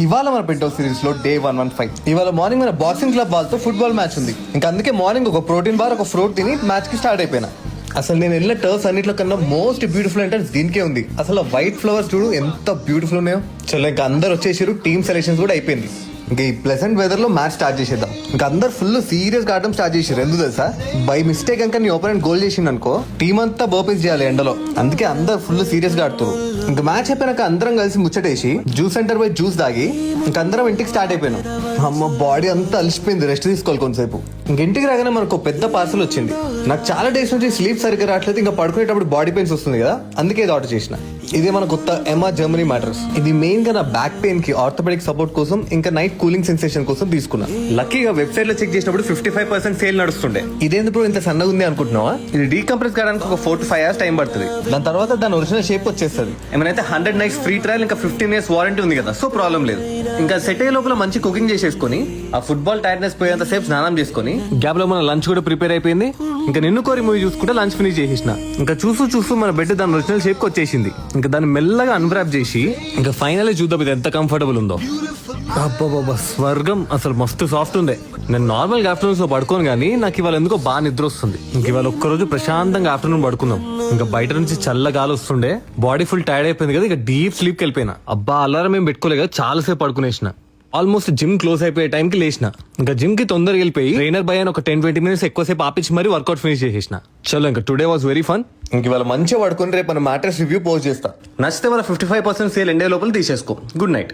ఇవాళ మన pento series లో డే 115. ఇవాళ మార్నింగ్ మన బాక్సింగ్ క్లబ్ వాళ్ళతో ఫుట్బాల్ మ్యాచ్ ఉంది. ఇంకా అందుకే మార్నింగ్ ఒక ప్రోటీన్ బార్ ఒక ఫ్రూట్ తిని మ్యాచ్ కి స్టార్ట్ అయిపోయినా. అసలు నేను వెళ్ళిన టర్ఫ్స్ అన్నిట్లో కన్నా మోస్ట్ బ్యూటిఫుల్ అంటే దీనికే ఉంది. అసలు వైట్ ఫ్లవర్స్ చూడు ఎంత బ్యూటిఫుల్ ఉన్నాయో. చలో ఇంకా అందరు వచ్చేసారు, టీమ్ సెలెక్షన్స్ కూడా అయిపోయింది. ఇంకా ఈ ప్లెజెంట్ వెదర్ లో మ్యాచ్ స్టార్ట్ చేసేద్దాం. ఇంకా అందరు ఫుల్ సీరియస్ గా ఆడడం స్టార్ట్ చేసారు. ఎందుకు తెలుసా, బై మిస్టేక్ కనుక నీ ఓపెనెంట్ గోల్ చేసింది అనుకో టీం అంతా బర్పీస్ చేయాలి ఎండలో. అందుకే అందరు ఫుల్ సీరియస్ గా ఆడుతారు. ఇంకా మ్యాచ్ అయిపోయినాక అందరం కలిసి ముచ్చటేసి జ్యూస్ సెంటర్ పోయి జ్యూస్ తాగి ఇంకా అందరం ఇంటికి స్టార్ట్ అయిపోయినాం. అమ్మ బాడీ అంతా అలిసిపోయింది, రెస్ట్ తీసుకోవాలి కొంతసేపు. ఇంక ఇంటికి రాగానే మనకు పెద్ద పార్సల్ వచ్చింది. నాకు చాలా డేస్ నుంచి స్లీప్ సరిగ్గా రావట్లేదు, ఇంకా పడుకునేటప్పుడు బాడీ పెయిన్స్ వస్తుంది కదా, అందుకే ఇది ఆర్డర్ చేసిన. ఇదే మన కొత్త ఎమా జర్మనీ మ్యాటర్స్. ఇది మెయిన్ గా నా బ్యాక్ పెయిన్ కి ఆర్థోపెడిక్ సపోర్ట్ కోసం ఇంకా నైట్ కూలింగ్ సెన్సేషన్ కోసం తీసుకున్నా. లక్కీగా వెబ్సైట్ లో చెక్ చేసినప్పుడు 55% సేల్ నడుస్తుండే. ఇదేందుకు ఇంత సన్నగా ఉంది అనుకుంటున్నావా? ఇది డీకంప్రెస్ కావడానికి ఒక 4 to 5 hours టైం పడుతుంది. దాని తర్వాత దాని ఒరిజినల్ షేప్ వచ్చేస్తుంది. ఏమైనా 100 nights ఫ్రీ ట్రయల్ ఇంకా 15 years వారంటీ ఉంది కదా, సో ప్రాబ్లం లేదు. ఇంకా సెట్ అయ్యే లోపల మంచి కుకింగ్ చేసేసుకుని ఆ ఫుట్బాల్ టైర్నెస్ పోయేంత సేపు స్నానం చేసుకుని గ్యాప్ లో మన లంచ్ కూడా ప్రిపేర్ అయిపోయింది. ఇంకా నిన్ను కోరి మూవీ చూసుకుంటే లంచ్ ఫినిష్ చేసేసిన. ఇంకా చూస్తూ మన బెడ్ దాని ఒరిజినల్ షేప్ కి వచ్చేసింది. ఇంకా దాన్ని మెల్లగా అన్వ్రాప్ చేసి ఇంకా ఫైనల్ చూద్దాం ఇది ఎంత కంఫర్టబుల్ ఉందో. అబ్బా స్వర్గం, అసలు మస్తు సాఫ్ట్ ఉంది. నేను నార్మల్ ఆఫ్టర్నూన్స్ లో పడుకోను కానీ నాకు ఇవాళ ఎందుకో బాగా నిద్ర వస్తుంది. ఇంక ఇవాళ ఒక్కరోజు ప్రశాంతంగా ఆఫ్టర్నూన్ పడుకుందాం. ఇంకా బయట నుంచి చల్ల గాలి వస్తుండే, బాడీ ఫుల్ టైర్డ్ అయిపోయింది కదా, ఇక డీప్ స్లీప్ కి వెళ్ళిపోయినా. అబ్బా అలారం ఏం పెట్టుకోలేదు కదా, చాలా సేపు పడుకునేసిన. ఆల్మోస్ట్ జిమ్ క్లోజ్ అయిపోయే టైంకి లేచిన. ఇంకా జిమ్ కి తొందరగా వెళ్ళిపోయి ట్రైనర్ భయ ఒక 10-20 minutes ఎక్కువసేపు ఆపించి మరి వర్కౌట్ ఫినిష్ చేసేసిన. చలో ఇంకా టుడే వాజ్ వెరీ ఫన్. ఇంక ఇవాళ మంచిగా పడుకుని రేపు మన మ్యాట్రెస్ రివ్యూ పోస్ట్ చేస్తా. నచ్చితే మన 55% సేల్ ఎండే లోపల తీసేసుకో. Good night.